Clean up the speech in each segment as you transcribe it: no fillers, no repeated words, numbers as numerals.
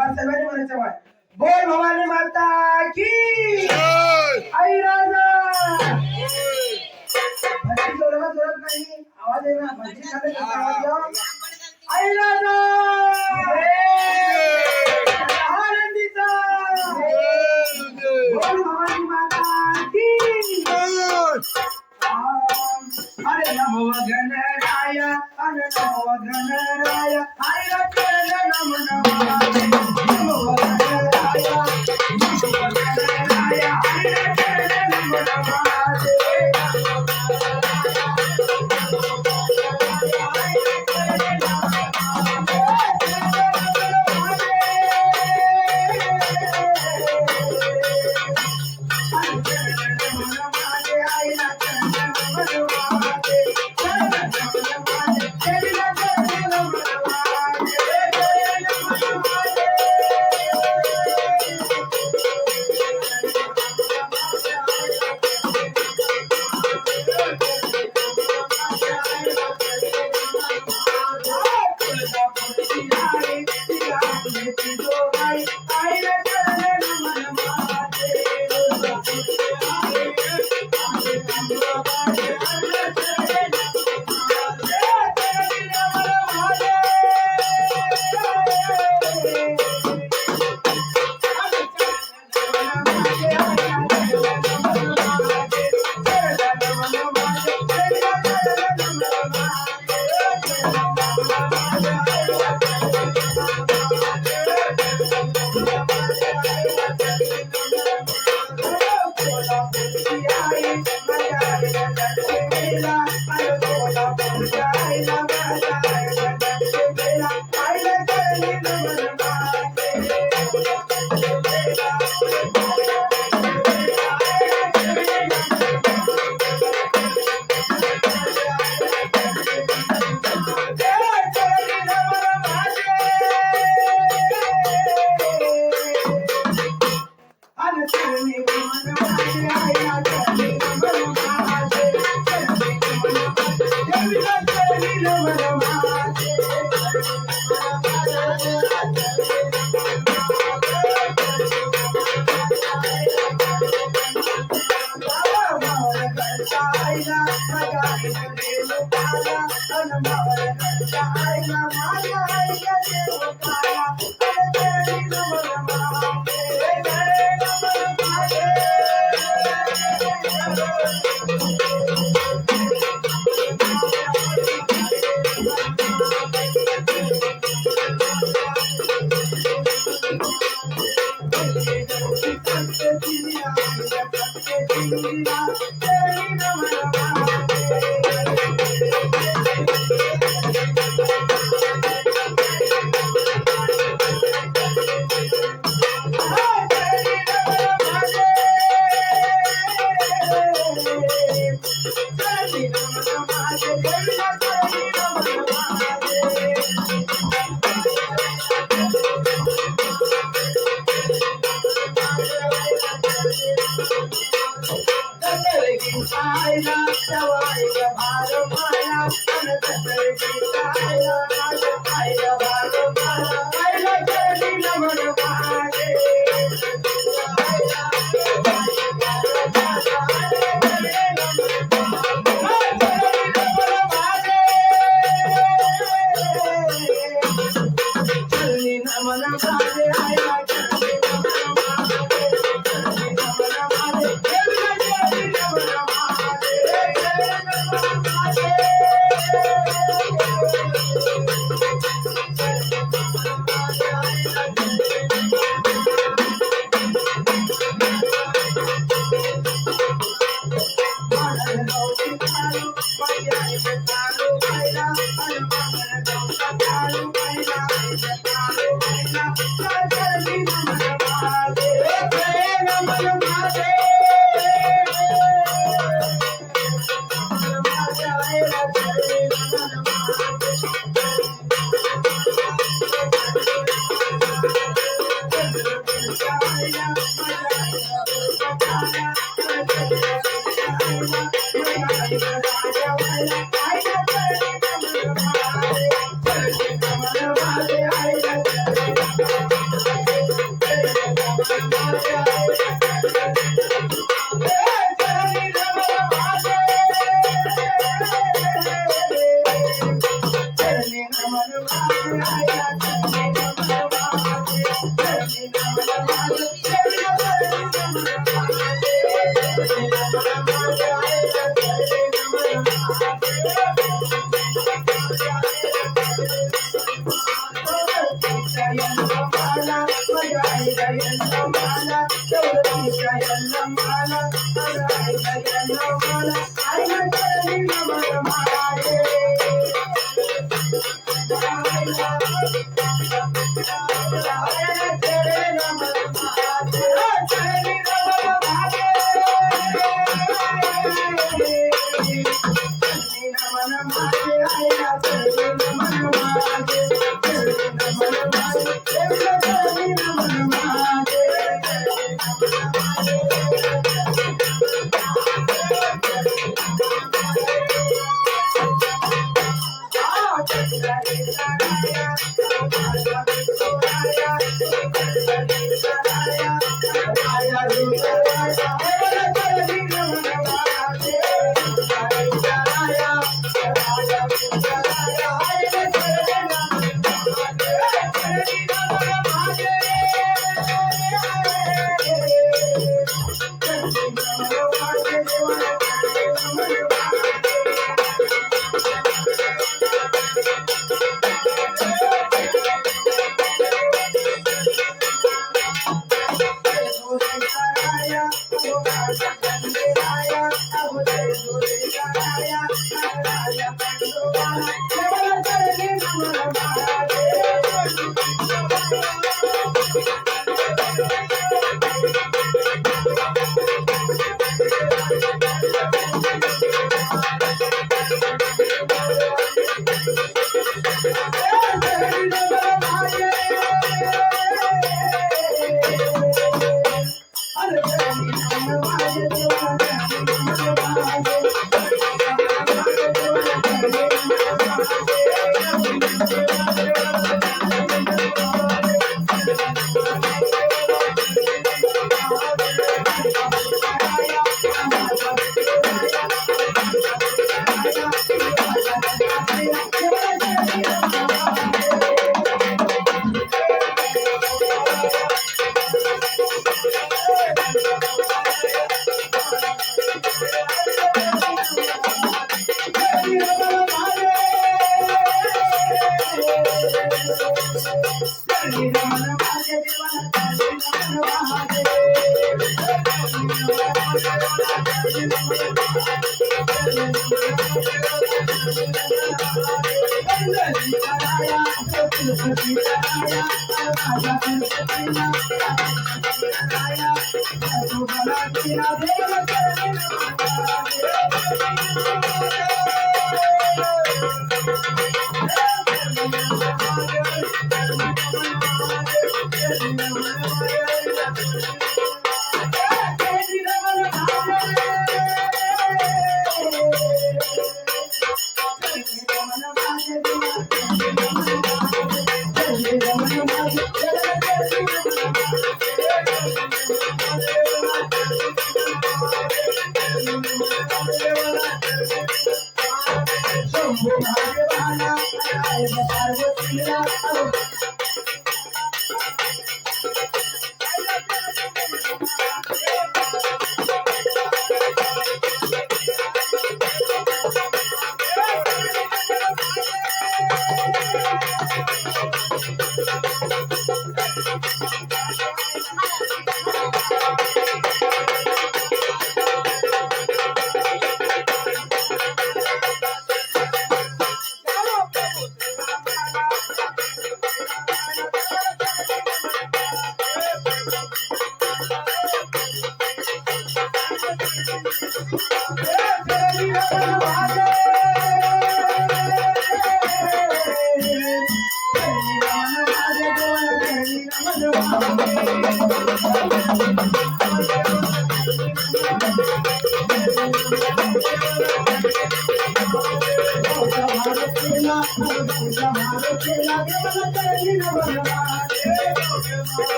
बस सगळ्यांनी म्हणायचं बाय बोल भवानी माता की आई राजा भजी जोरात जोरात नाही आवाज आहे ना भजी खाते आवाज द्या आई राजा आनंदीचा बोल भवानी माता की अरे नमो गणराय अरे नमो गणराय आई राजा नमो नमो गणराय नमो गणराय आई राजा नमो नमो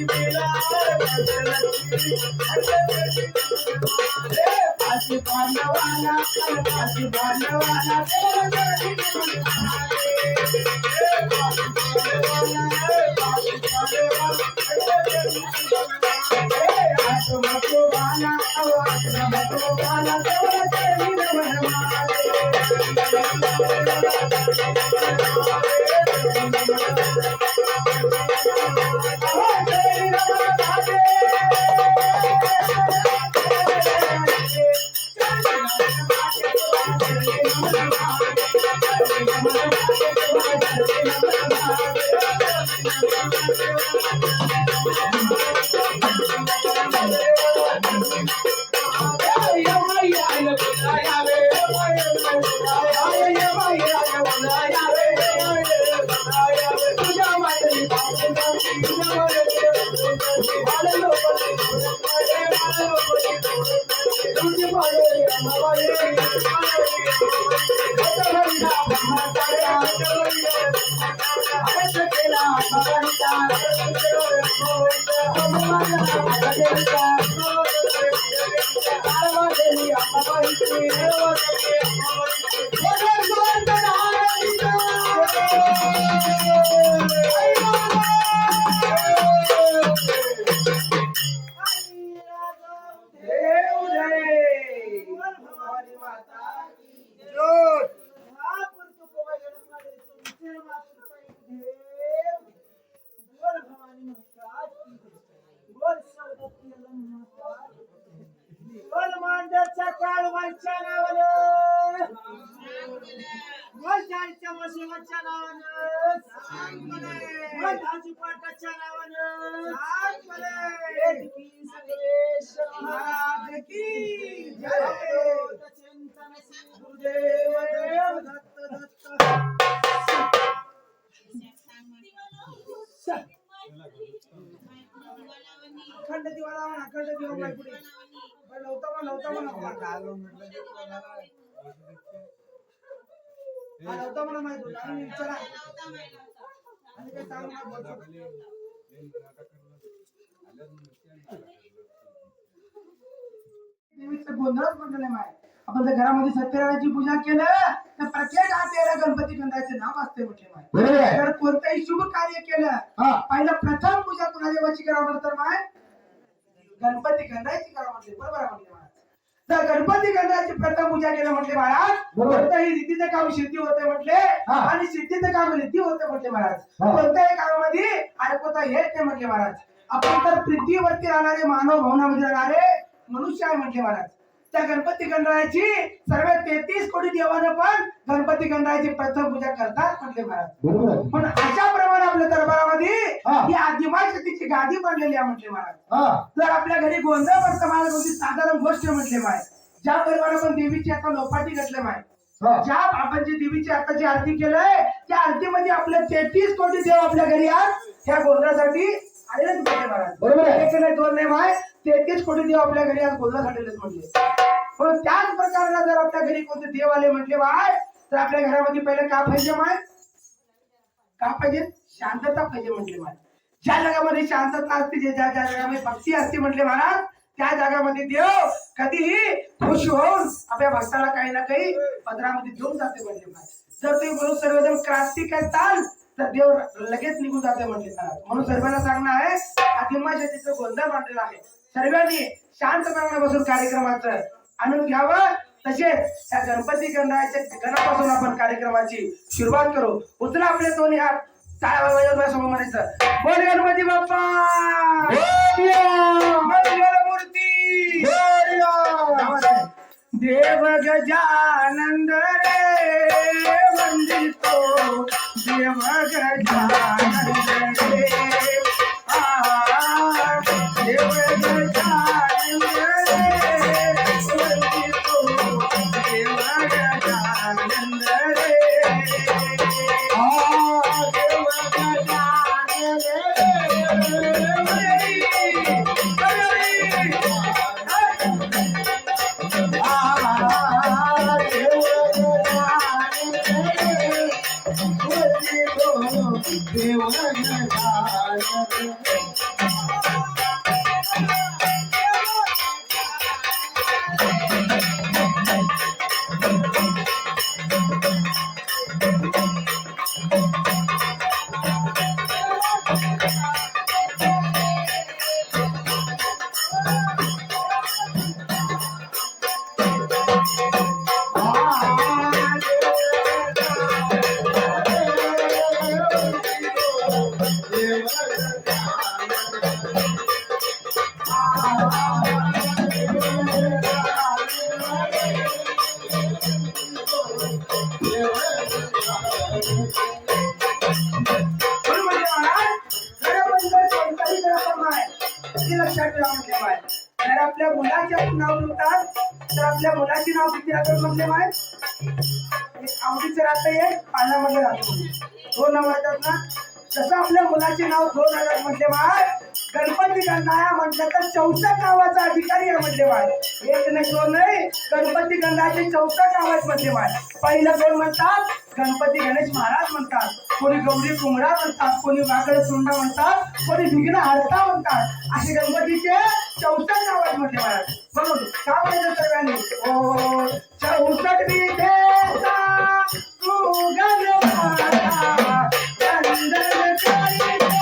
I पाशी पांडवाला पाशी पांडवाला अखंड दिवाला अखंड दिवा पुढे लवता मला माहित होतं आणि विचारा आणि काय सांगू नका देवीचं गोंधळच म्हटलं नाही. आपण जर घरामध्ये सत्यनारायणाची पूजा केलं तर प्रत्येक हातेला गणपती गंधाचे नाव असते म्हटले. जर कोणतंही शुभ कार्य केलं पहिला प्रथम पूजा कुणा देवाची करावं तर माय गणपती गंधाची करावं म्हटले. बरोबर आहे म्हटले महाराज. तर गणपती गंधाची प्रथम पूजा केलं म्हटले महाराज. कोणत्याही रीतीचं काम सिद्धी होते म्हटले आणि सिद्धीचं काम रीती होते म्हटले महाराज. कोणत्याही कामामध्ये अडकवता येत नाही म्हटले महाराज. आपण तर पृथ्वीवरती राहणारे मानव भवनामध्ये राहणारे मनुष्य आहे म्हटले महाराज. त्या गणपती गणरायाची सर्व 33 कोटी देवानं पण गणपती गणरायाची प्रथम पूजा करतात म्हटले महाराज. पण अशा प्रमाणे आपल्या दरबारामध्ये ही आदिमाशक्तीची गादी बनलेली आहे म्हटले महाराज. तर आपल्या घरी गोंधळ वर्तमान कोणती साधारण गोष्ट म्हटले माय. ज्या परिवार आपण देवीची आता लोपाटी घातले माय, ज्या आपण जी देवीची आताची आरती केलंय त्या आरतीमध्ये आपले 33 कोटी देव आपल्या घरी आज ह्या गोंधळासाठी आलेच म्हटले महाराज. बरोबर आहे. एक नाही दोन नाही माय 33 कोटी देव आपल्या घरी आज गोंधळासाठी म्हटले. पण त्याच प्रकारे जर आपल्या घरी कोणते देव आले म्हटले बाय तर आपल्या घरामध्ये पहिले का पाहिजे माय, का पाहिजे शांतता पाहिजे म्हटले माय. ज्या जगामध्ये शांतता असते ज्या ज्या जगामध्ये भक्ती असते म्हटले महाराज त्या जगामध्ये देव कधीही खुश होऊन आपल्या भक्ताला काही ना काही पदरामध्ये देऊन जाते म्हटले महाराज. जर तुम्ही बोलून सर्वजण क्रांती करताल तर देव लगेच निघून जाते म्हटले महाराज. म्हणून सर्वांना सांगणं आहे आदिमाशक्तीचं गोंधळ मांडलेला आहे. सर्वांनी शांतपणे बसून कार्यक्रमाचं आनंद घ्यावं. तसेच त्या गणपती गणरायाच्या गणापासून आपण कार्यक्रमाची सुरुवात करू. उचला आपले दोन्ही हात टाळ्या वाजवून समोर म्हणायचं बोल गणपती बाप्पा मूर्ती देव गजानंद रे वंदितो देव गजानंद रे देव गजानंद रे वंदितो देव गजानंद रे देव गोष्टी लक्षात ठेवा म्हणजे माय. जर आपल्या मुलाचे आपण नाव ठेवतात तर आपल्या मुलाचे नाव किती राहतात म्हणजे माय. एक आवडीचं राहतं, एक पाण्यामध्ये राहतो. दोन नाव राहतात ना. जसं आपल्या मुलाचे नाव दोन राहतात म्हणजे माय. गणपती गंधाया म्हटलं तर 64 नावाचा अधिकारी आहे म्हणजे माय. एक नाही दोन नाही, गणपती गंधाचे 64 नाव आहेत म्हणजे माय. पहिलं दोन म्हणतात गणपती गणेश महाराज म्हणतात, कोणी गौरी कुमरा म्हणतात, कोणी वाकड सुंडा म्हणतात, कोणी विघ्न हरता म्हणतात. असे गणपतीचे 64 नाव आहेत म्हणजे माय. बरोबर का म्हणायचं सर्वांनी. ओ 64 विधेचा तू गणपता चंदन करीतो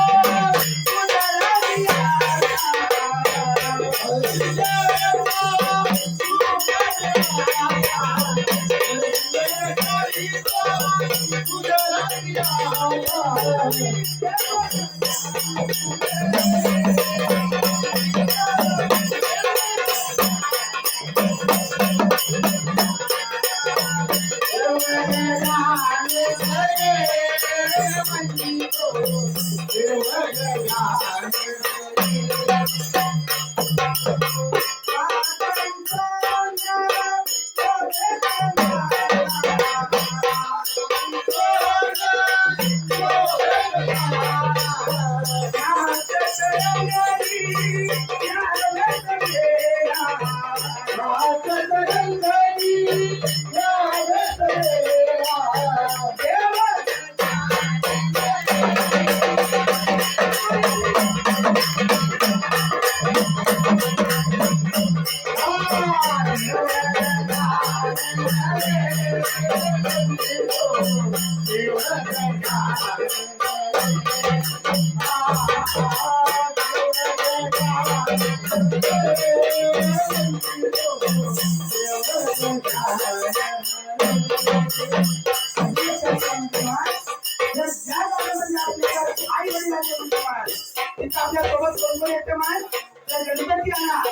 गणपती आणा.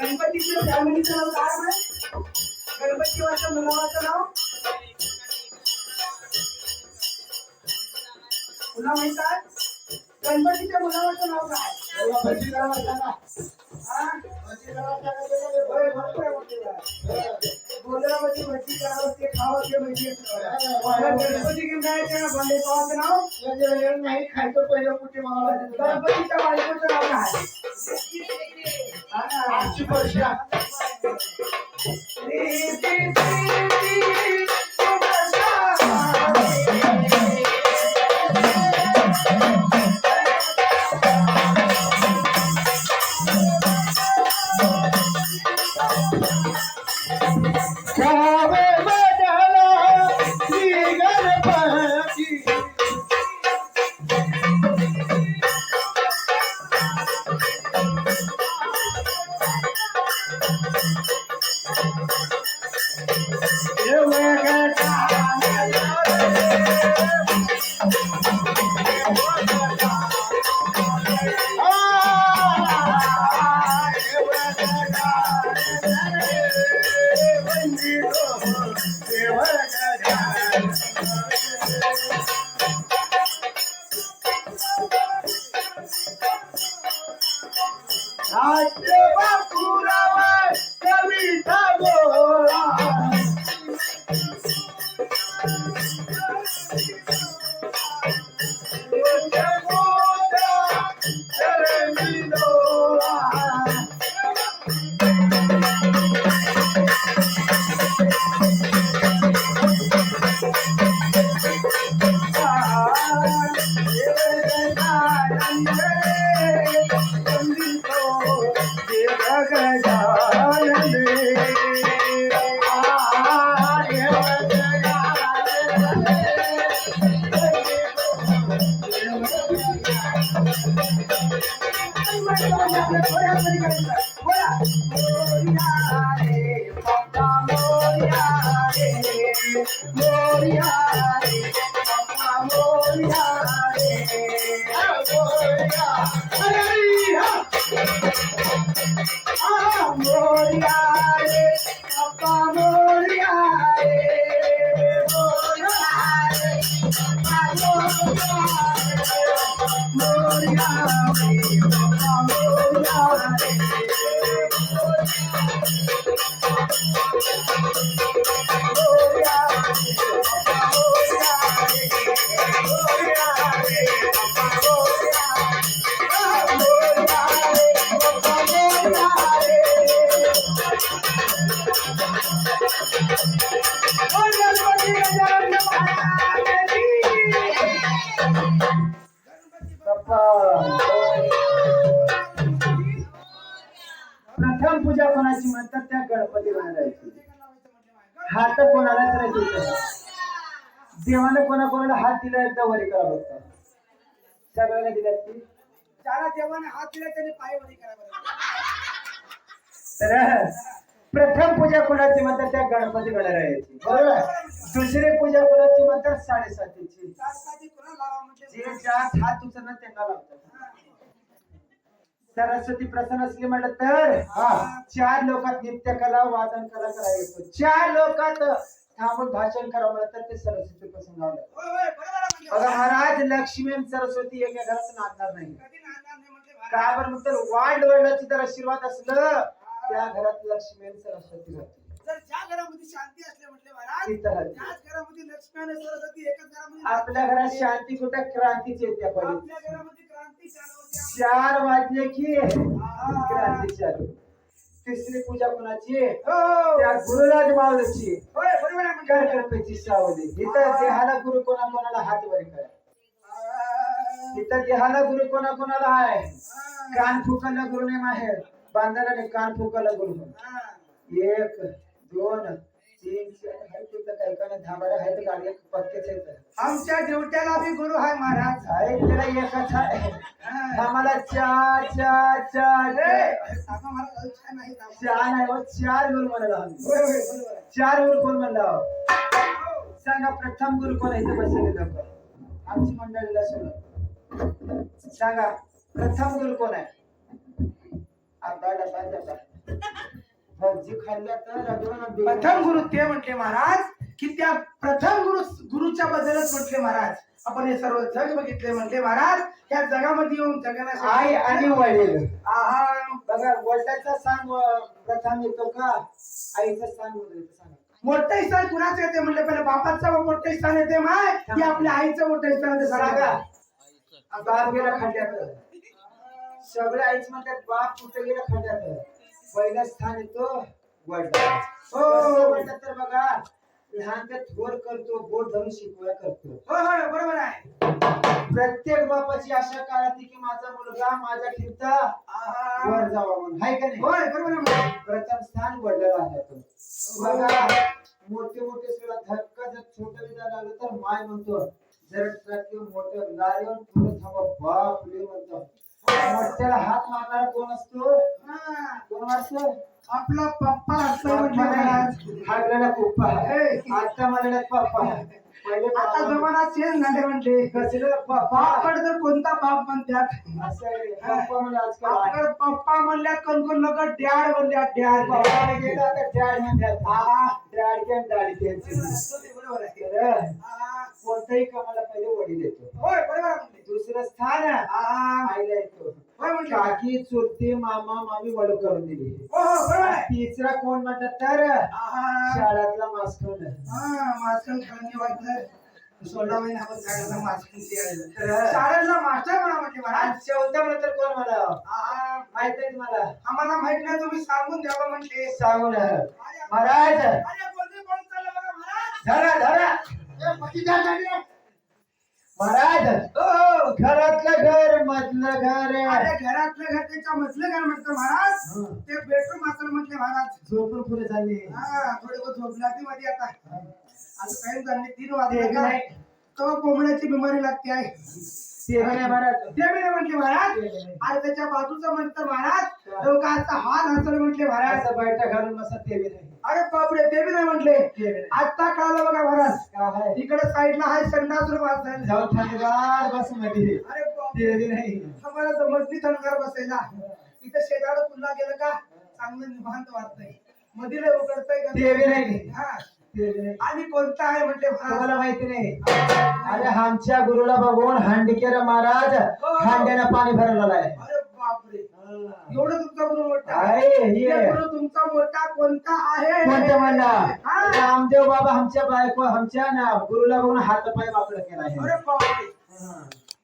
गणपतीचं फॅमिलीचं नाव काय आहे? गणपतीच्या मुलाचं नाव तुला माहित आहे? गणपतीच्या मुलाचं नाव काय? बोलावरती भजी करावं ते खावं ते भजी. गणपती घेऊन जायचं भांडे पावाचं नाव नाही खायचं पहिलं कुठे मला. गणपतीच्या बायकोचं नाव काय? आजची वर्षा Moria, प्रथम पूजा कोणाची म्हणतात त्या गणपती गणरायाची. हात कोणालाच नाही द्यायचा. देवानं कोणाकोणाला हात दिला एकदा वरी करा बघता. सगळ्यांना दिल्यात की ज्याला देवाने हात दिला त्याने पाय वरी करा बरं. तर प्रथम पूजा कोणाची म्हणतात त्या गणपती गणरायाची. बरोबर. दुसरी पूजा कोणाची म्हणतात साडेसातीची. साडेसाती कोणाला लावा म्हणजे जे ज्यात हात उचलणार त्यांना लावतात. सरस्वती प्रसन्न असली म्हटलं तर 4 लोकात नृत्य कला वादन कला करायचं. 4 लोकात थांबून भाषण करावं म्हणलं तर ते सरस्वती प्रसन्न लावलं. होय होय बरोबर आहे म्हणजे बघा महाराज लक्ष्मी आणि सरस्वती एका घरात नांदणार नाही. कधी नांदणार नाही म्हणजे का बरं म्हणतात वाढ वडिलांची जर आशीर्वाद असलं त्या घरात लक्ष्मी आणि सरस्वती राहते. जर ज्या घरामध्ये शांती असले म्हटले महाराज तिथं राहते. त्याच घरामध्ये लक्ष्मी आणि सरस्वती एकाच घरामध्ये आपल्या घरात शांती कुठं क्रांतीची येते पहिले. आपल्या घरामध्ये क्रांती चालू होते. 4 वाजले की क्रांती चालू. तिसरी पूजा कोणाची हो त्या गुरुराज माऊलीची. होय बरोबर आहे म्हणजे करकरपेची सावली. इथं देहाला गुरु कोणाकोणाला हात वर करा. इथं देहाला गुरु कोणाकोणाला आहे. कान फुकायला गुरु नेम आहे. बांधायला नाही कान फुकायला गुरु. 1 2 3 4 आहे तिथं काही काही धाबारा आहे तर गाडी पक्केच आहेत. आमच्या ड्युट्याला बी गुरु आहे महाराज. आहे त्याला एकच आहे. आम्हाला 4 4 4 सांगा महाराज छान आहे का? 4 आहे. 4 गुरु म्हणाला आम्ही. होय होय बरोबर आहे. 4 गुरु कोण म्हणला. सांगा प्रथम गुरु कोण आहे ते बसले लोक आमची मंडळीला सोडून सांगा प्रथम गुरु कोण आहे. आबा डबा डबा भजी खाल्ल्या तर प्रथम गुरु ते म्हटले महाराज की त्या प्रथम गुरुच्या बद्दलच म्हटले महाराज. आपण हे सर्व जग बघितले म्हटले महाराज. त्या जगामध्ये येऊन जगाला आई आणि वडील. आहा बघा वडिलाचा सांग प्रथम येतो का आईचा सांग सांगा. मोठं स्थान कुणाचं येते म्हटले पहिले बापाचं मोठं स्थान येते माय की आपल्या आईचं मोठं स्थान येते सांगा. बाप गेला खड्ड्यात. सगळे आईच म्हणतात बाप कुठे गेला खड्ड्यात. पहिलं स्थान येतो वडिला. हो म्हणतात तर बघा लहान ते थोर करतो बोट धरून शिकवल्या करतो. हो हो बरोबर आहे. प्रत्येक बापाची आशा काळाती की माझा मुलगा माझ्या खिरता वर जावा म्हणून आहे का नाही. होय बरोबर आहे. प्रथम स्थान वडिलाला जातो. बघा मोठे मोठे सुद्धा धक्का जर छोटं विधा लागलं तर माय म्हणतो जर ट्रक मोठं गाडीवर थोडं थांबा बाप ले म्हणतो. मोठ्याला हात मारणारा कोण असतो. कोण असतो आपला पप्पा असतो म्हटलं महाराज. हागलेला पप्पा. आता मला पप्पा. पहिले आता जमाना चेंज झाले म्हणले. कसलं पप्पा बापकडे तर कोणता बाप म्हणतात. असं आहे. पप्पा म्हणजे आजकाल आपल्याकडे पप्पा म्हणल्यात कोण लोक डॅड म्हणल्यात डॅड. पप्पा गेला आता डॅड म्हणतात. डॅड कॅन दाढी त्यांची. बरोबर आहे. कोणत्याही कामाला पहिले वडील येतो. होय बरोबर आहे. दुसरं स्थान आईला येतो. होय म्हणजे काकी चुलती मामा मामी वडू करून दिली. हो हो बरोबर आहे. तिसरा कोण म्हणतात तर शाळातला मास्तर. मास्टर खाल्ली वाटलं 16 महिन्यावर शाळेला मास्टर शाळेला मास्टर म्हणा म्हटले महाराज. चौथा म्हणतात कोण मला माहित आहे तुम्हाला. आम्हाला माहित नाही तुम्ही सांगून द्यावं म्हटले. सांगून महाराज अरे कोणी कोण चाललं बघा महाराज. धरा धरा महाराज. घरातलं घर मधलं घर. अरे घरातलं घर त्याच्या मधलं घर म्हटलं महाराज. ते बेडरूम असं म्हटले महाराज. झोपून पुढे झाली. थोडे बहुत झोपला ती मध्ये आता टाइम झाले 3 वाजले का तेव्हा कोंबड्याची बिमारी लागते आहे. ते महाराज ते बी नाही म्हटले महाराज. आणि त्याच्या बाजूचं म्हणतं महाराज लोकांचा हाल हसलं म्हटले महाराज. बैठक घालून बसा ते बी नाही. अरे बापरे ते बी नाही म्हटले. आता कळालं बघा महाराज. इकडे साईडला आहे संडास रूम. जाऊ थंडगार बस मध्ये. अरे ते बी नाही. आम्हाला जमत नाही थंडगार बसायला. इथं शेजारला पुन्हा गेलं का चांगलं निवांत वाटतंय. मधीला उकडतंय का ते बी नाही. आणि कोणता आहे म्हटले तुम्हाला माहिती नाही. अरे आमच्या गुरुला बघून हांडिकेरा महाराज हांड्याला पाणी भरलेलं आहे. अरे बापरे एवढं तुमचा गुरु मोठा आहे. गुरु तुमचा मोठा कोणता आहे. कोणतं म्हणला रामदेव बाबा आमच्या बायको आमच्या ना गुरुला बघून हात पाय वाकडं केला आहे. अरे बापरे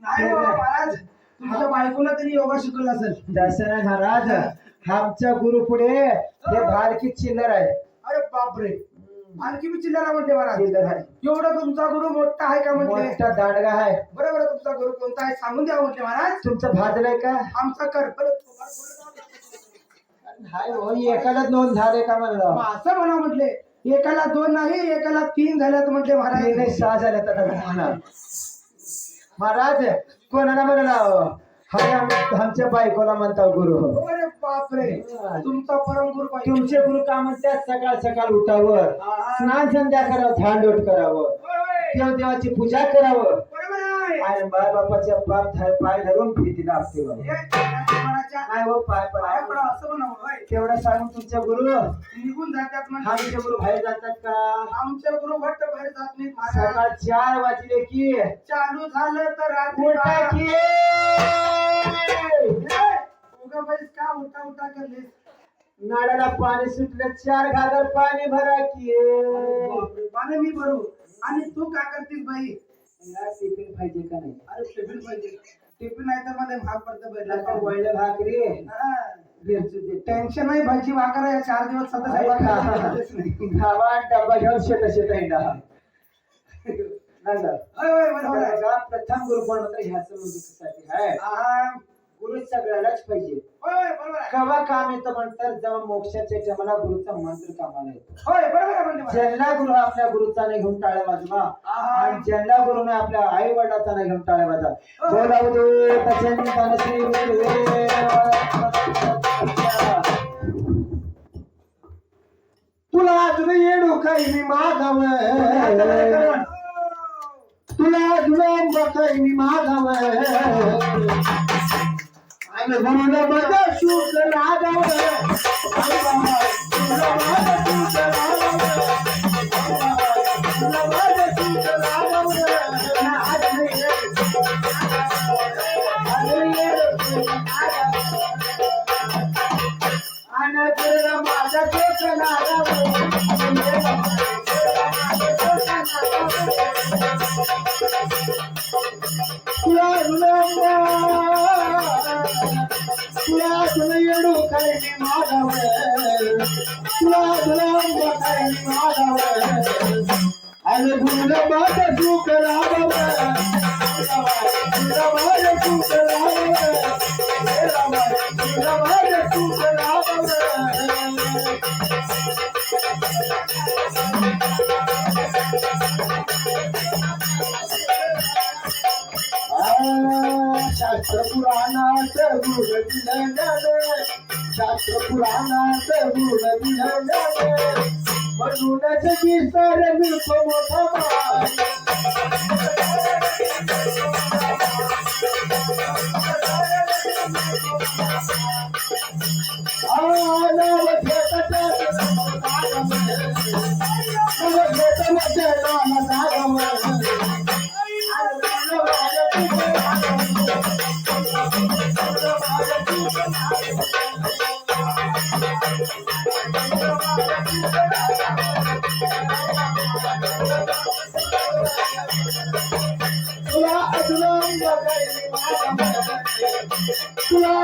नाही बाबा महाराज तुमच्या बायकोला तरी योगा शिकवला असेल. तसं नाही महाराज. आमच्या गुरु पुढे हे भारकी चिल्लर आहे. अरे बापरे आणखी मी चिल्लारा म्हणते महाराज. एवढं तुमचा गुरु मोठा आहे का म्हटले. मोठा दांडगा आहे. बरोबर तुमचा गुरु कोणता आहे सांगून द्या म्हटले महाराज. तुमचं भाजलंय का आमचा कर हाय हो एकाला 2 झाले का म्हणलं मग असं म्हणा म्हटले एकाला 2 नाही एकाला 3 झाल्यात म्हटले महाराज नाही 6 झाले तर महाराज कोणाला म्हणला हाय आमच्या बायकोला म्हणता गुरु अरे बापरे तुमचा परम गुरु पाहिजे तुमचे गुरु का म्हणतात सकाळ सकाळ उठावं स्नान संध्या करावं झाडलोट करावं देवाची पूजा करावं बरोबर आहे आणि बाय बापाच्या पाय धरून भीती लागते नाही हो पाय पाय पडा पडा असं म्हणा होय. तेवढं सांगून तुमच्या गुरु निघून जातात म्हणजे आमचे गुरु बाहेर जातात का आमचे गुरु भट्ट बाहेर जात नाहीत महाराज सकाळ 4 वाजले की चालू झालं तर रात्री उठा की उगा बैस का उठा उठा करले नाळाला पाणी सुटलं 4 घागर पाणी भरा की पाणी मी भरू आणि तू काय करतीस बाई टिफिन पाहिजे का नाही अरे टिफिन पाहिजे टिफिन नाही तर मध्ये भाग पडतं बैठला आता वळलं भाकरी टेन्शन नाही भाजी भाकर आहे 4 दिवस सतत गावात डब्बा घेऊन शेत हिंडा बरोबर आहे प्रथम गुरु कोण होता ह्याच मुलीसाठी आहे गुरु सगळ्यालाच पाहिजे होय बरोबर आहे कवा काम येतं म्हणतात जेव्हा मोक्षाच्या टायमाला गुरुचा मंत्र कामाला येतो होय बरोबर आहे म्हणजे ज्यांना गुरु आपल्या गुरुचा नाही घेऊन टाळ्या वाजवा आणि ज्यांना गुरुने आपल्या आई वडिलाचा नाही घेऊन टाळ्या वाजवा बोलावू दे तचन श्री तुला अजून येणू काही मी मागाव तुला अजून काही मी मागाव आणि गुरुला माझा शूट लागाव माझा शूट तुला तुला येडू काही मागाव तुला काही मागाव आणि गुरुला माझा सुख लागाव तुला माझा सुख लागाव तुला माझा सुख लागाव शास्त्र पुराणाचं गुण दिलं शास्त्र पुराणाचं गुण दिलं म्हणूनच विस्तार मिळतो मोठा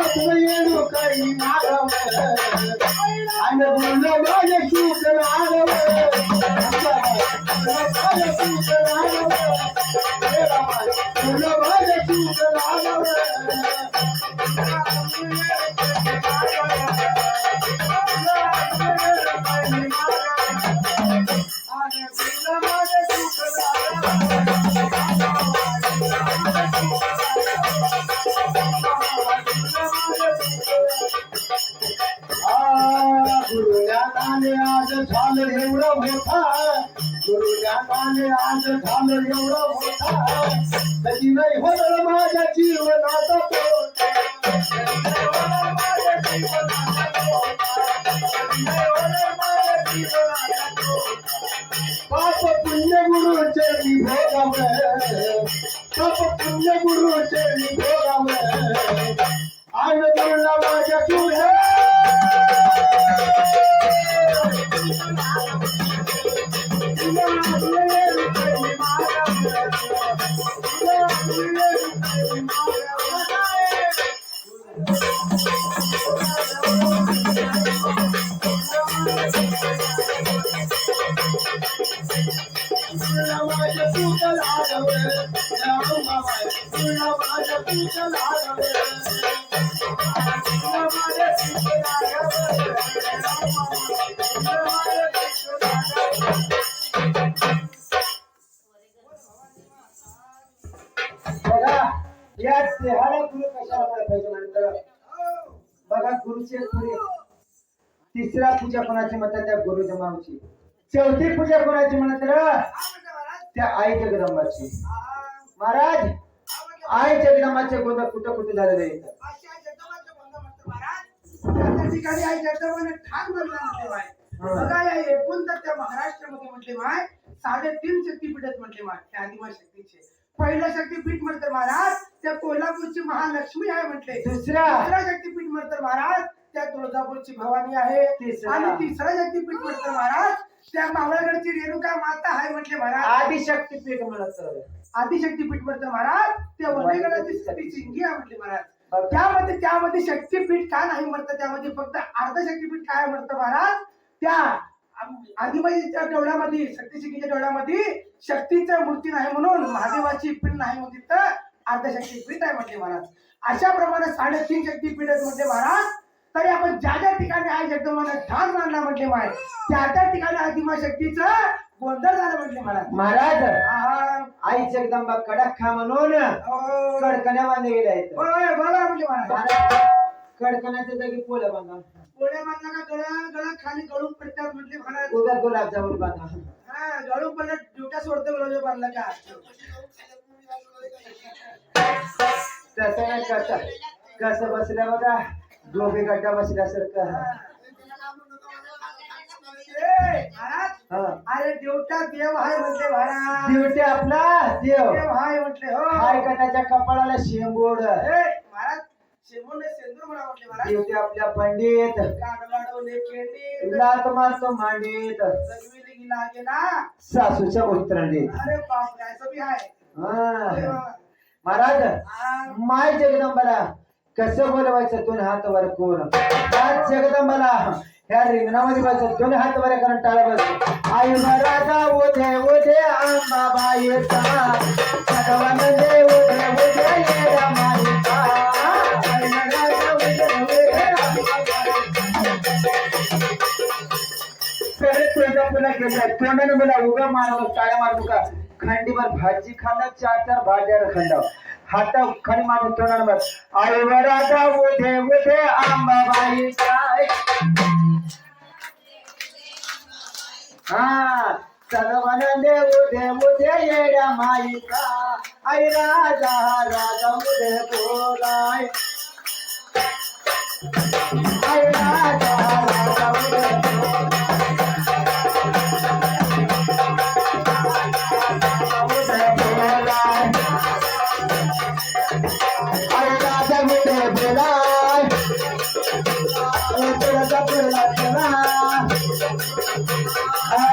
तुला येणू काही मागव आणि बोललं माझे सुख लागाव बोललं माझे सुख लागाव गुरुज्ञानाने आज झालं एवढं मोठा गुरुज्ञानाने आज झालं एवढं मोठा कधी नाही होणार माझ्या जीवनाचा पाप पुण्य गुरुचे भोगाव पाप पुण्य गुरुचे भोगाव आज गुरुला माझ्या तुझ्या गुरुचे पुढे तिसरा पूजा कोणाची म्हणतात त्या गुरु जमावची. चौथी पूजा कोणाची म्हणतात त्या आई जगदंबाची. महाराज आई जगदंबाचे गोंधळ कुठं कुठे झालेले आहेत. त्या ठिकाणी आई जगदंबाने ठाण बनला म्हटले माय. बघा या एकूण तर त्या महाराष्ट्रामध्ये म्हटले माय 3.5 शक्तीपीठ आहेत म्हटले माय त्या आदिमा शक्तीचे. पहिलं शक्तीपीठ म्हणतात महाराज त्या कोल्हापूरची महालक्ष्मी आहे म्हटले. दुसरा शक्तीपीठ म्हणतात महाराज त्या तुळजापूरची भवानी आहे. आणि तिसरा शक्तीपीठ म्हणतात महाराज त्या मावळगडची रेणुका माता आहे म्हटले महाराज. आदिशक्तीपीठ म्हणतात. आदिशक्तीपीठ म्हणतात महाराज त्या वंदेगडाची सती सिंगी आहे म्हटले महाराज. त्यामध्ये शक्तीपीठ काय नाही म्हणतात त्यामध्ये फक्त अर्ध शक्तीपीठ काय म्हणतं महाराज त्या आदिबाईच्या डोळ्यामध्ये शक्तीसिंगीच्या डोळ्यामध्ये शक्तीचं मूर्ती नाही म्हणून महादेवाची पीठ नाही म्हणून तिथं अर्ध शक्तीपीठ आहे म्हटले महाराज. अशा प्रमाणे 3.5 शक्तीपीठ आहेत म्हटले महाराज. तरी आपण ज्या ज्या ठिकाणी आई जगदंबाने ठाण मांडला म्हटले माय त्या त्या ठिकाणी आदिमा शक्तीचं गोंधळ झालं म्हटले महाराज. महाराज आई जगदंबा कडक खा म्हणून कडकण्या बांधले गेले आहेत. बरोबर म्हटले महाराज. कडकण्याच्या जागी पोळ्या बांधा. पोळ्या बांधला का गळा खाली गळून पडतात म्हटले महाराज. उद्या गुलाबजामुन बांधा. हा गळून पडलं ड्युट्या सोडतो गुलाबजाम बांधला का. तसं नाही कसं बसल्या बघा डोबे गड्डा बसल्यासारखं. अरे देवटा देव आहे म्हटले महाराज. दिवटे आपला देव आहे म्हटले. हो हाय का त्याच्या कपाळाला शेंबोड. महाराज शेंबूडने सेंदूर म्हणा म्हटले महाराज. दिवटे आपल्या पंडित गाडवाडवले केंडी लात मारतो मांडीत जगविले गेला गेला सासूच्या उत्तरांडीत. अरे बाप रे असं बी आहे. महाराज माय जगदंबाला कसं बोलवायचं 2 हात वर करून. त्या जगदंबाला ह्या रिंगणामध्ये बसत 2 हात वर करून टाळा बसतो. आई राजा ओढे ओढे अंबाबाईचा भगवान दे ओढे ओढे येडा माईचा. आई राजा ओढे ओढे तुळजापूरला गेलाय तोंडाने मला उगा मारलो टाळ्या मारतो का. खंडीभर भाजी खाल्ला 4 भाज्या खंड हाता खणी मारून तोंडाने बस. आई राजा ओढे ओढे अंबाबाईचा. सगवानंदे उदे उदे येड्या माईचा. आई राजा राजा उदे बोलाय. आई राजा राजा उदे बोलाय. आई राजा उदे बोलाय.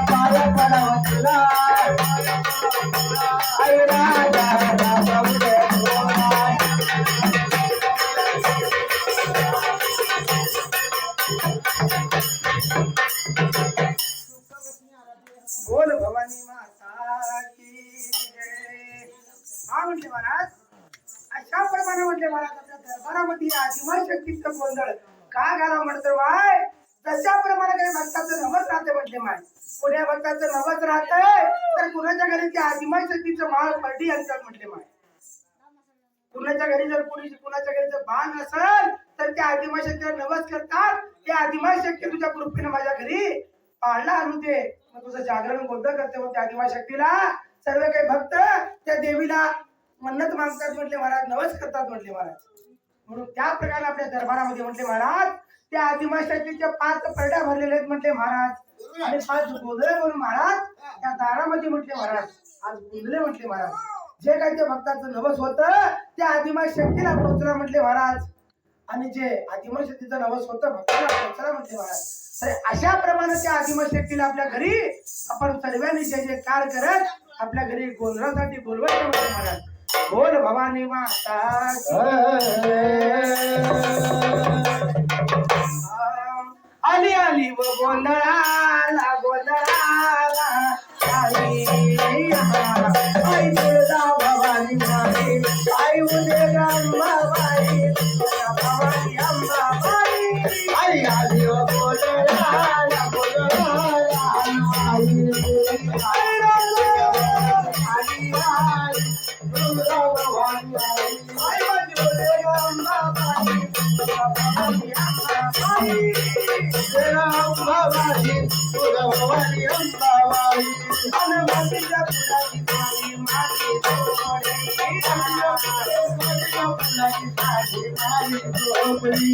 पाया पडावला आई राजा राजा उदे बोलाय. बोल भवानी माता की जय. हा म्हटले महाराज. अशा प्रमाणे म्हटले महाराज आपल्या दरबारामध्ये आदिमा शक्तीचं गोंधळ का घाला म्हणतो माय. तशाप्रमाणे काही भक्ताचं नवस राहते म्हटले माय. पुण्या भक्ताचं नवस राहतंय तर कुणाच्या घरी त्या आदिमा शक्तीचं माळ पडली आणतात म्हटले माय. कुणाच्या घरी जर कुणाच्या घरी जर बाण असेल तर त्या आदिमा शक्तीला नवस करतात. त्या आदिमा शक्ती तुझ्या कृपेने माझ्या घरी पाळला आणू दे. मग तुझं जागरण गोंधळ करते. मग त्या आदिमा शक्तीला सर्व काही भक्त त्या देवीला मन्नत मागतात म्हटले महाराज. नवस करतात म्हटले महाराज. म्हणून त्या प्रकारे आपल्या दरबारामध्ये म्हटले महाराज त्या आदिमा शक्तीच्या 5 परड्या भरलेल्या आहेत म्हटले महाराज. आणि 5 गोंधळे म्हणून महाराज त्या दारामध्ये म्हटले महाराज आज गुंजले म्हटले महाराज. जे काही त्या भक्ताचं नवस होतं त्या आदिमा शक्तीला पोचला म्हटले महाराज. आणि जे आदिमा शक्तीचं नवस होतं भक्ताला पोचला म्हटले महाराज. तर अशा प्रमाणे त्या आदिमा शक्तीला आपल्या घरी आपण सर्वांनी जे जे कार करत आपल्या घरी गोंधळासाठी बोलवायचं म्हटले महाराज. बोल भवानी माता आली आली व गोंधळाला गोंधळाला आई तुळजा भवानी माई. आई उदे अंबाबाई भवानी अंबाबाई. आई आली व गोंधळाला गोंधळाला आई भवानी आई. आई अंबाबाई तुला भवानी अंबाबाई हनुमंतीच्या फुलाची साडी माझी झोपडी फुलाची साडी माझी झोपडी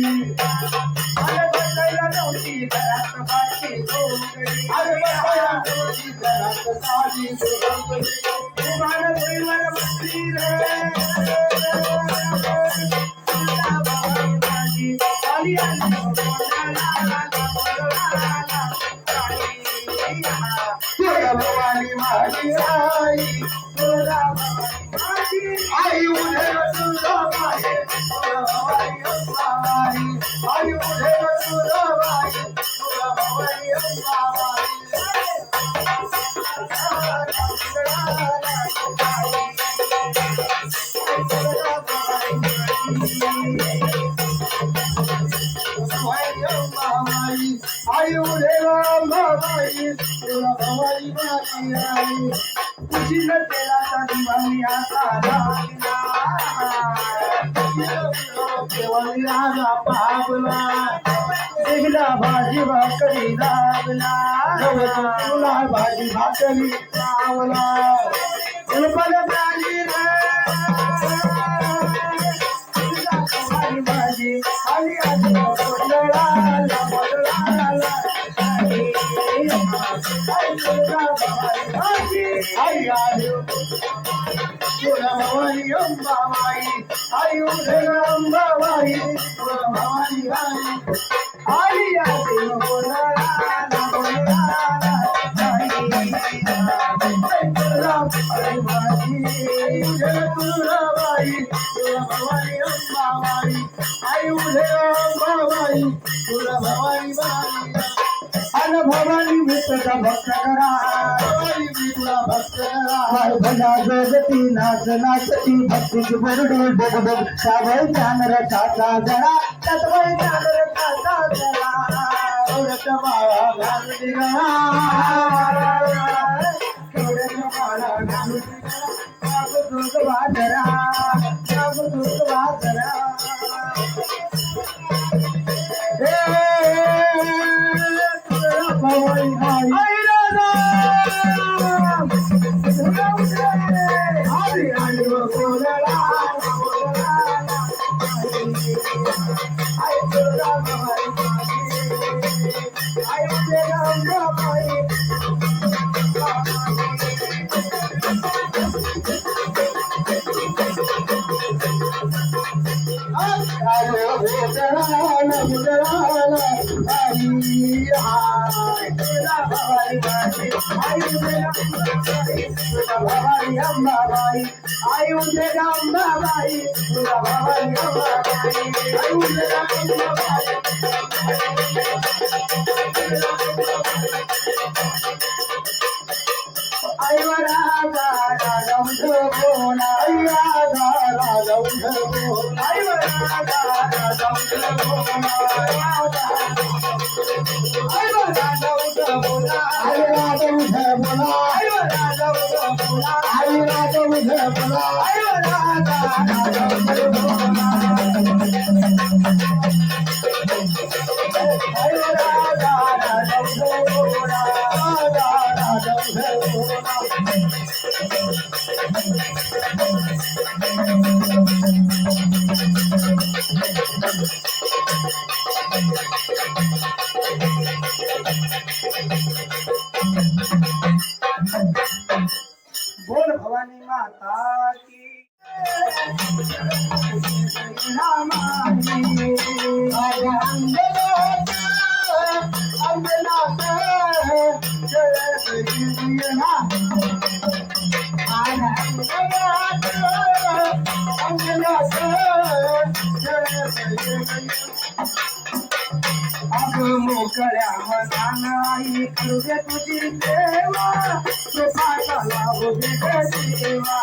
अरे बसायला नव्हती घरात बाटली झोपडी अरे बसायला नव्हती घरात साडी झोपडी तुम्हाला भुईवर बसली रे माझी आली आली तुला भवानी माझी आई तुला माझी आई उधे तुला बाई तुला भवानी अंबाबाई आई उधे तुला बाई तुला भवानी अंबाबाई आई उधे अंबाबाई तुला भवानी माझी आई तुझीला तेलाचा दिवाळी आता लागला देवानी राजा पावला एकदा भाजी भाकरी लागला तुला भाजी भाकरी पावला उलपल भाजी रे तुझा भाजी आली आली बदलाला बदलाला भाजी आई आयो तुला भवानी अंबाबाई आई उधे अंबाबाई तुला भवानी आई आली आली बदलाला बदलाला तुला बाई तुला भवानी अंबाबाई आई उधे अंबाबाई तुला भवानी बाई अन भवानी विठ्ठलचा भक्त करा भवानी मी तुला भक्त करा हाय भला जगती नाच नाचती भक्तीची बरडी बघ बघ सावय चांदर साचा जरा तत्वय चांदर साचा जरा औरत माळा घालून गळा केवढ्याच माळा घालून जागृत वाजरा जागृत वाजरा भवानी हाय आली आली बोलला आई तुला भवानी आई तुला भवानी अंबाबाई आई उदे अंबाबाई तुला भवानी अंबाबाई आई उदे अंबाबाई आई वरा राजा बोला आई राजा बोला आई वरा राजा बोला आई वरा राजा बोला आई राजा बोला आई वरा राजा बोला आई राजा बोला आई वरा राजा बोला आई वरा राजा बोला बोल भवानी माता की अब मोकळ्या मनाई करू दे तुझी सेवा सुखाचा लाभ दे देवा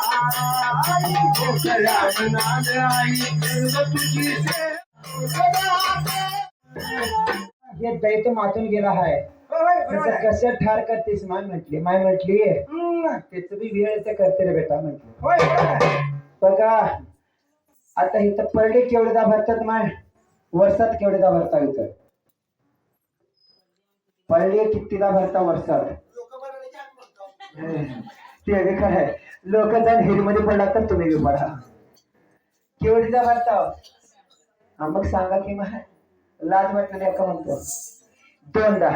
मोकळ्या मनाई करू दे तुझी सेवा हे दैत्य मातून गेला आहे त्याचं कसं ठार करतेस माय म्हटली त्याचं बी वेळेचं करते रे बेटा म्हटली बघा आता इथं परडे केवढेदा भरतात माय वर्षात केवढेदा भरता इथं पडली कितीला भरता वर्षात ते बी खरं आहे. लोक जण हिरीमध्ये पडला तर तुम्ही बी पडा. केवढीचा भरता मग सांगा की मग लाज वाटलेली का म्हणतो. दोनदा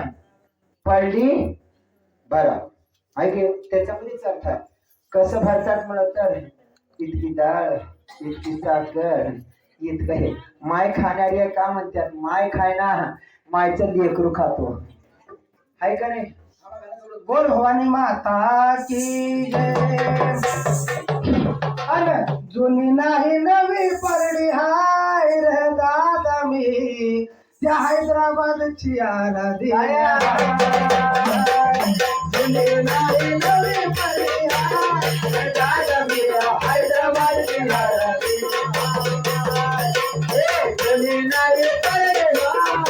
पडली बरं ऐक त्याच्यामध्येच अर्थ आहे. कसं भरतात म्हणत तर इतकी डाळ इतकी साखर इतकं हे माय खाणारी का म्हणतात. माय खायना मायचं लेकरू खातो आहे का नाही. बोल भवानी माता की जय. अन जुनी नाही नवी परडी हाय रे दादा मी त्या हैदराबादची आराधी. जुनी नाही नवी परडी हाय रे दादा मी हैदराबादची आराधी. जुनी नाही परडी हाय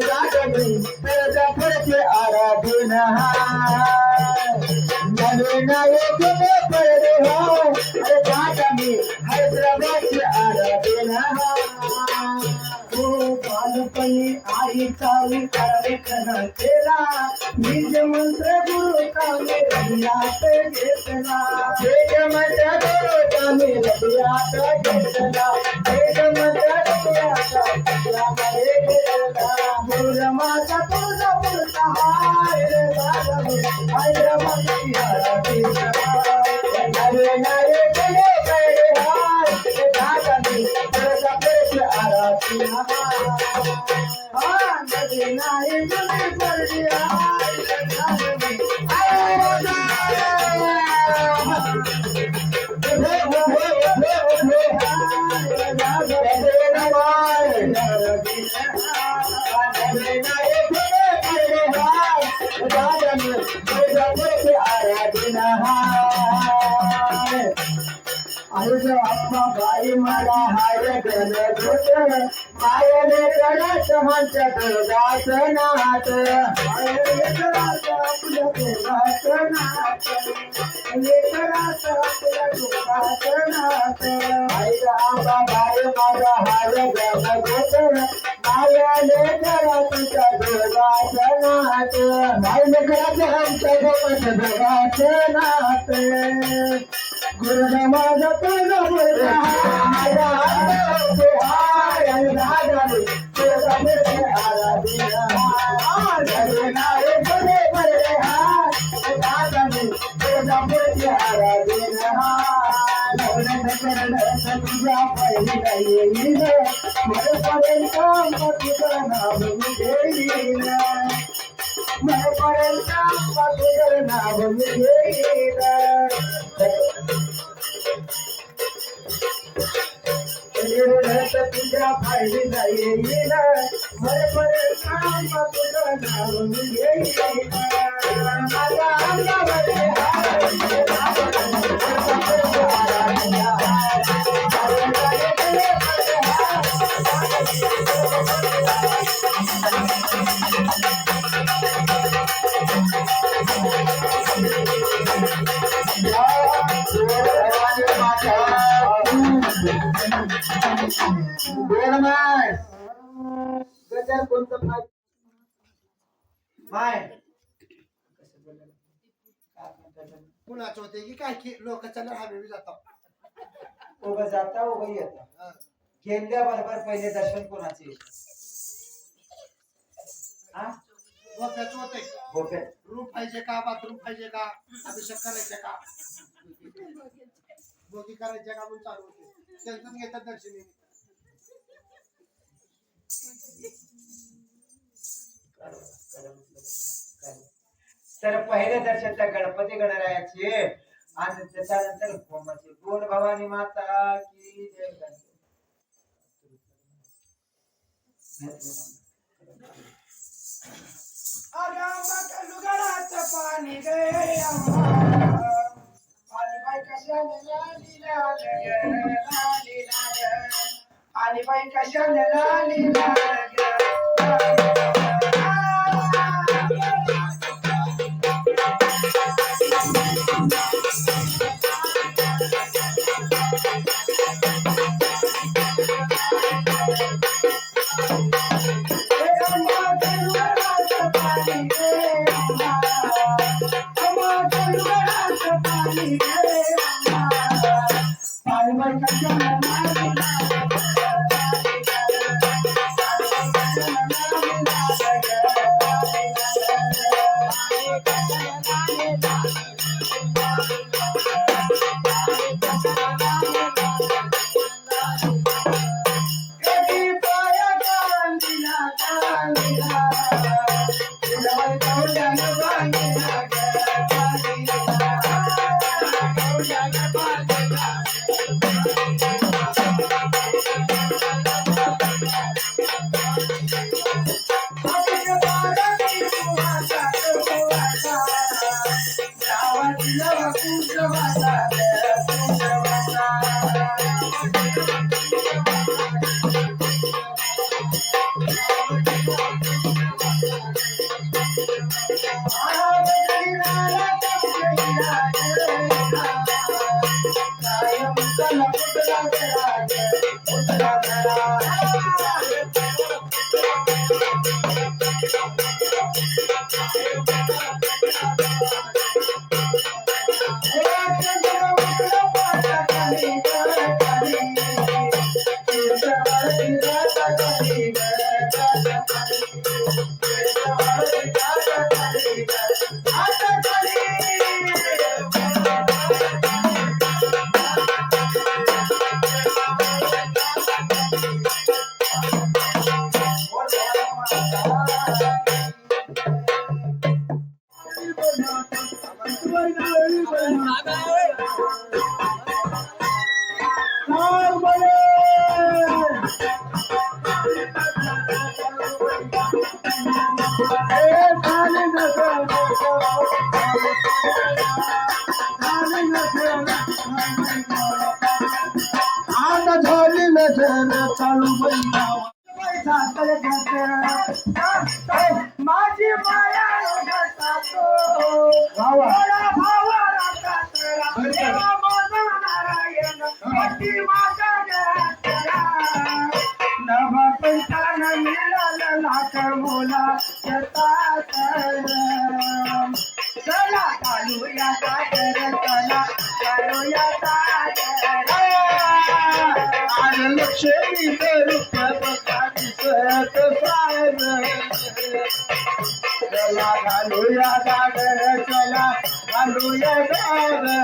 दादा मी हैदराबादची आराधीन हैदराबादची आराधना. बालपणी आई चावी कार्यक्रम केला बीज मंत्र गुरु कामे रबियात घेतला. बीज मंत्र गुरु कामे रबियात घेतला. बीज मंत्र रबियामध्ये घेतला. गुरुमाता तुळजापूरचा हाय रे दादा हैदराबादची आराधना. नरे नरे गेले गडे हाय रे दादा तुळजापूरची आराधना. नदी नाही जुनी परडी हाय रे दादा आत्मा बाई मला हाय गण घोट मायने गणत म्हणत दुर्गाच नाथ. लेकराच आपल्या दुर्गाच नाथ. लेकराच आपल्या दुर्गाच नाथ. आई आबा बाई माझा हाय गण घोट मायने गणत दुर्गाच नाथ. माय लेकराच आमच्या गोपाच दुर्गाच नाथ. गुरु माझा तुझा बोलला माझा हाय आणि दादा तुझा बोलते आराधना. नाही बरे बरे हाय दादा तुझा बोलते आराधना. लग्न करणं तुझ्या पहिला येईल मरेपर्यंत तुझं नाव मी घेईल. मरेपर्यंत तुझं नाव मी घेईल. तुझ्या फायदा येईल मरेपर्यंत तुझं नाव मी घेईल. माझा अंगामध्ये गजर कोणतं माय कुणाच होते की काय लोक चला हवे जातात. उभं जाता उभं येता. गेल्या बरोबर पहिले दर्शन कोणाचे डोक्याच होते. होते रूम पाहिजे का बाथरूम पाहिजे का अभिषेक करायचे का बोगी करायचे का म्हणून चालू होते. त्यांचं घेतात दर्शन. तर पहिले दर्शन त्या गणपती गणरायाचे आणि त्याच्यानंतर होमाचे. बोल भवानी माता की जय. लुगडाचं पाणी गे आणि बाई कशाने लाली लाल ग लाली लाल. आणि बाई कशाने लाली लाल ग. पाणी गे आता झाली नजर चालू माझी माया नवा पैसा न मिळाला लाख बोला चला घालूया सागर चला घालूया सागर आज लक्ष्मी रूप दिसत सागर चला घालूया सागर चला घालूया सागर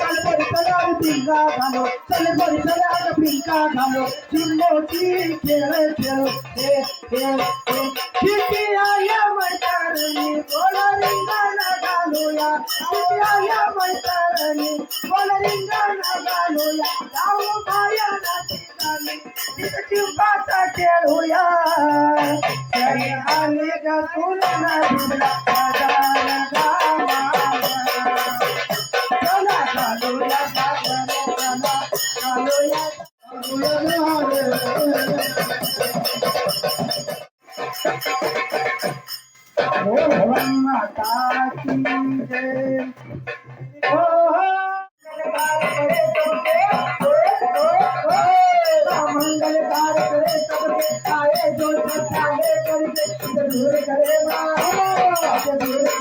चल बरी चला पिंका घालो चल बरी चला पिंका घालो चिंबोची खेळ खेळ हे हे हे किती आया मैत्रिणी बोला रिंगाणा घालूया किती आया मैत्रिणी बोला रिंगाणा घालूया जाऊ माया नाचीनी चिंबाचा खेळूया सरी आले ग तुला भिडला गजान चला घालूया सागर चला घालूया भगवान माता की जय मंगल कार्य करे सबके आए जो सत्याले करके दूर करे दूर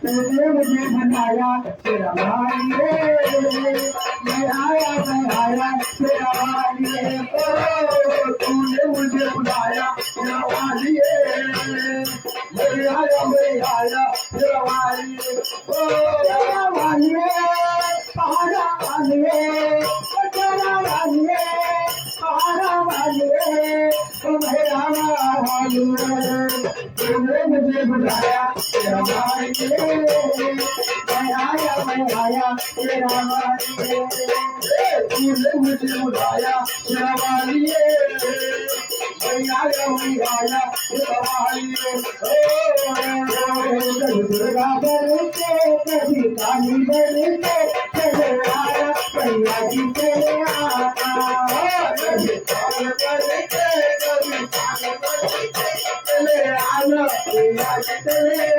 तुझे मुझे बनाया तेरा भाई रे मैं आया तेरा भाई रे तूने मुझे बुलाया तेरा भाई रे मैं आया तेरा भाई रे तेरा भाई रे पहाड़ा भाई रे तेरा भाई रे पहाड़ा भाई रे मेरा भाई रे तूने मुझे बुलाया तेरा भाई रे मैं आया तेरा भाई रे तूने मुझे बुलाया तेरा भाई रे मैं आया तेरा भाई रे दुर्गा बनके कभी काली बनके चले आया भैया जी तेरे आका सत्य